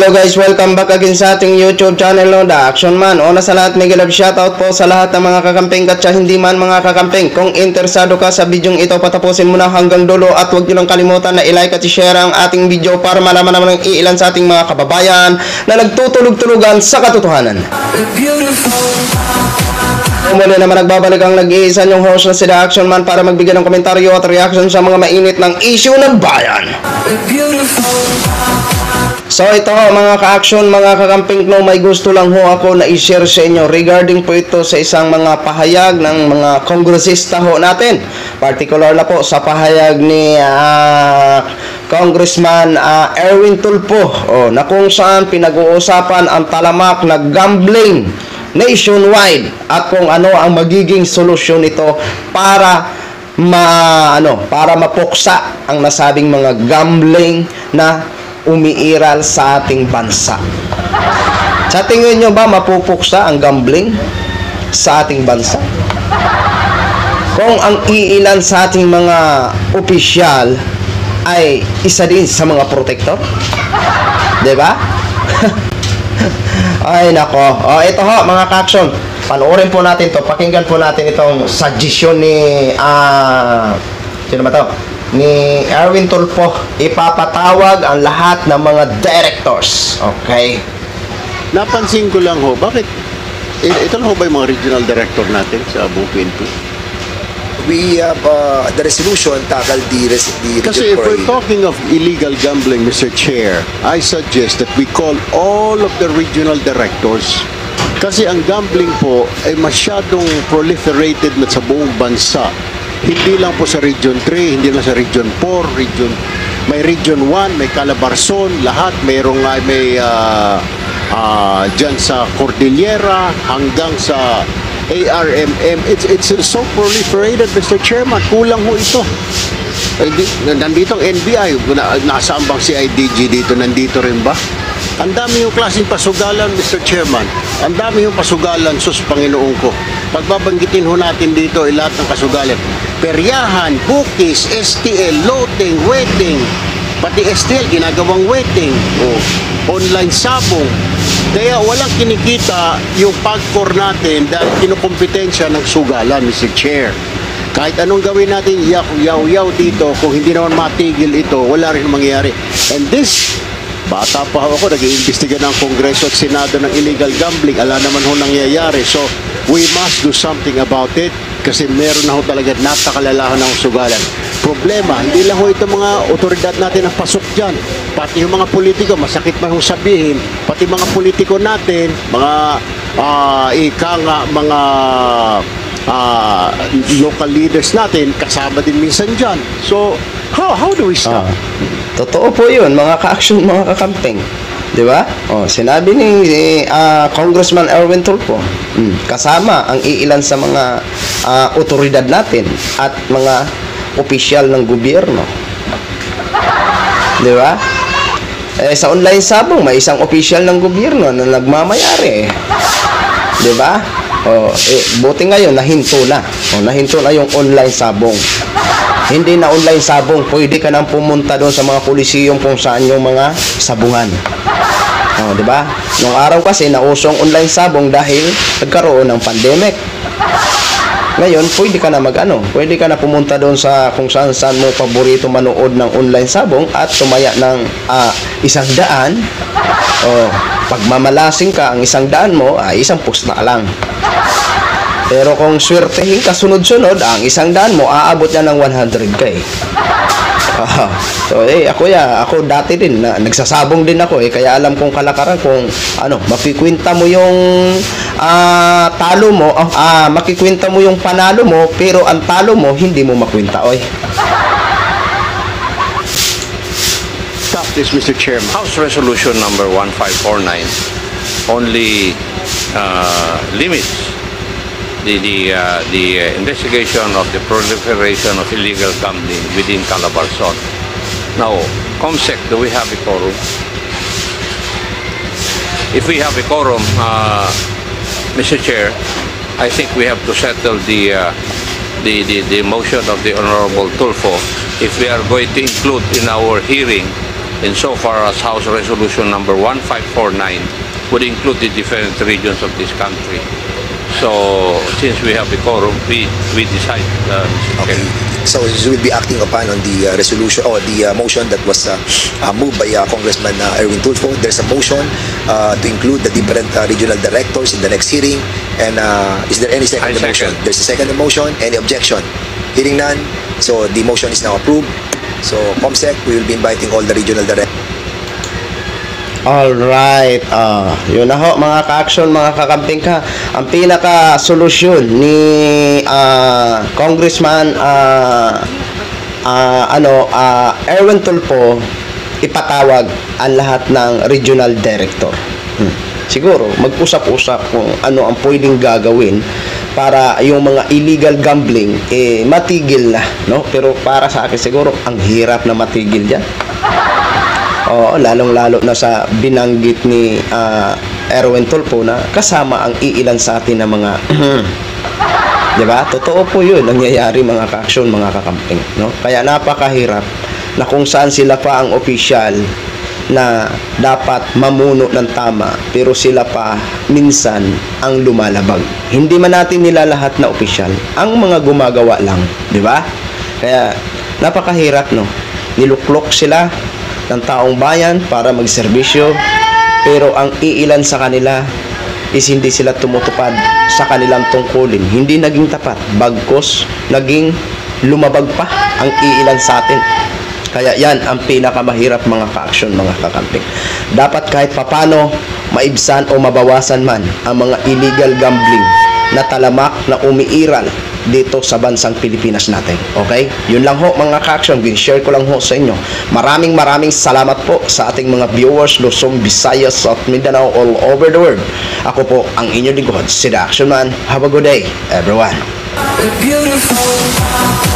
Hello guys, welcome back again sa ating YouTube channel, no, The Action Man. Una sa lahat, mega love shoutout po sa lahat ng mga kakamping at hindi man mga kakamping. Kung interesado ka sa bidyong ito, patapusin mo na hanggang dulo at huwag nyo lang kalimutan na i-like at i-share ang ating video para malaman naman ng iilan sa ating mga kababayan na nagtutulog-tulugan sa katotohanan. Muli naman nagbabalik ang nag-iisa yung host na si The Action Man para magbigay ng komentaryo at reaction sa mga mainit ng issue ng bayan. So ito ho mga ka-action, mga kakamping, no, may gusto lang ho ako na i-share sa inyo regarding po ito sa isang mga pahayag ng mga kongresista ho natin. Particular na po sa pahayag ni Congressman Erwin Tulfo, na kung saan pinag-uusapan ang talamak na gambling nationwide at kung ano ang magiging solusyon nito para mapuksa ang nasabing mga gambling na umiiral sa ating bansa. Sa tingin nyo ba mapupuksa ang gambling sa ating bansa? Kung ang iilan sa ating mga opisyal ay isa din sa mga protector? Diba? Ay nako. Ito ho mga ka-action, panoorin po natin to, pakinggan po natin itong suggestion ni sino ba to? Ni Erwin Tulfo. Ipapatawag ang lahat ng mga directors. Okay? Napansin ko lang ho, bakit ito lang ho ba yung mga regional director natin sa buong PNP? We have the resolution tackle the Kasi if we're talking of illegal gambling, Mr. Chair, I suggest that we call all of the regional directors. Kasi ang gambling po ay masyadong proliferated na sa buong bansa. Hindi lang po sa Region 3, hindi lang sa Region 4, may Region 1, may Calabarzon, lahat mayroong dyan sa Cordillera hanggang sa ARMM. It's so proliferated, Mr. Chairman. Kulang ho ito. Nandito ang NBI. Nasaan bang si IDG dito? Nandito rin ba? Ang dami yung klaseng pasugalan, Mr. Chairman. Ang dami yung pasugalan, sus, Panginoon ko. Pagbabanggitin ho natin dito lahat ng kasugalan. Peryahan, bookies, STL, loading, wedding, pati STL, ginagawang wedding, online sabong. Kaya walang kinikita yung pagkor natin dahil kinukompetensya ng sugalan, Mr. Chair. Kahit anong gawin natin, yaw dito, kung hindi naman matigil ito, wala rin mangyayari. And this, bata pa ako, nag-iimbestiga ng Kongreso at Senado ng illegal gambling, ala naman ho nangyayari. So, we must do something about it kasi meron na ho talaga napakalalahan ng sugalan. Problema, hindi lang ho ito mga otoridad natin ang pasok dyan. Pati yung mga politiko, masakit man hong sabihin, pati mga politiko natin, mga mga local leaders natin, kasama din minsan dyan. So, how do we stop? Totoo po yun, mga ka-action, mga kakamping. Di ba? Sinabi ni Congressman Erwin Tulfo, kasama ang iilan sa mga otoridad natin at mga opisyal ng gobyerno. Di ba? Sa online sabong, may isang opisyal ng gobyerno na nagmamayari. Di ba? Buti ngayon, nahinto na. Nahinto na yung online sabong. Hindi na online sabong, pwede ka nang pumunta doon sa mga polisiyong kung saan yung mga sabungan. Di ba? Nung araw kasi nausong online sabong dahil nagkaroon ng pandemic. Ngayon, pwede ka na pwede ka na pumunta doon sa kung saan mo paborito manood ng online sabong at tumaya ng 100. Pag mamalasing ka, ang 100 mo ay 1 pusta lang. Pero kung swertehin ka sunod-sunod, ang 100 mo aabot niya ng 100K. So ako dati din nagsasabong din ako kaya alam kong kalakaran kung makikwenta mo yung talo mo, makikwenta mo yung panalo mo pero ang talo mo hindi mo makwenta. Stop this, Mr. Chairman. House Resolution number 1549 only limits the investigation of the proliferation of illegal gambling within Calabarzon. Now, COMSEC, do we have a quorum? If we have a quorum, Mr. Chair, I think we have to settle the motion of the Honorable Tulfo if we are going to include in our hearing insofar as House Resolution number 1549 would include the different regions of this country. So, since we have the quorum, we decide, Mr. Okay. Chair. So you will be acting upon on the resolution or the motion that was moved by Congressman Erwin Tulfo. There's a motion to include the different regional directors in the next hearing. And is there any second I to the motion? second. There's a second to the motion. Any objection? Hearing none. So the motion is now approved. So COMSEC, we will be inviting all the regional directors. Alright, yun na ho mga ka-action, mga kakamping ka. Ang pinaka-solusyon ni Congressman Erwin Tulfo, ipatawag ang lahat ng regional director. Siguro, mag-usap-usap kung ano ang pwedeng gagawin para yung mga illegal gambling matigil na, no? Pero para sa akin siguro ang hirap na matigil diyan. Oo, lalong-lalo na sa binanggit ni Erwin Tulfo na kasama ang iilan sa atin na mga diba? Totoo po yun, nangyayari mga ka-action, mga kakamping, no? Kaya napakahirap na kung saan sila pa ang opisyal na dapat mamuno ng tama pero sila pa minsan ang lumalabag. Hindi man natin nila lahat na opisyal, ang mga gumagawa lang, diba? Kaya napakahirap, no? Niluklok sila ng taong bayan para magserbisyo pero ang iilan sa kanila is hindi sila tumutupad sa kanilang tungkulin, hindi naging tapat, bagkos naging lumabag pa ang iilan sa atin. Kaya yan ang pinakamahirap mga ka-action, mga kakamping. Dapat kahit papano maibsan o mabawasan man ang mga illegal gambling na talamak na umiiral dito sa bansang Pilipinas natin. Okay? Yun lang ho mga ka-action. Bin-share ko lang ho sa inyo. Maraming salamat po sa ating mga viewers Luzon, Visayas at Mindanao all over the world. Ako po ang inyong lingkod, si The Action Man. Have a good day, everyone. Beautiful.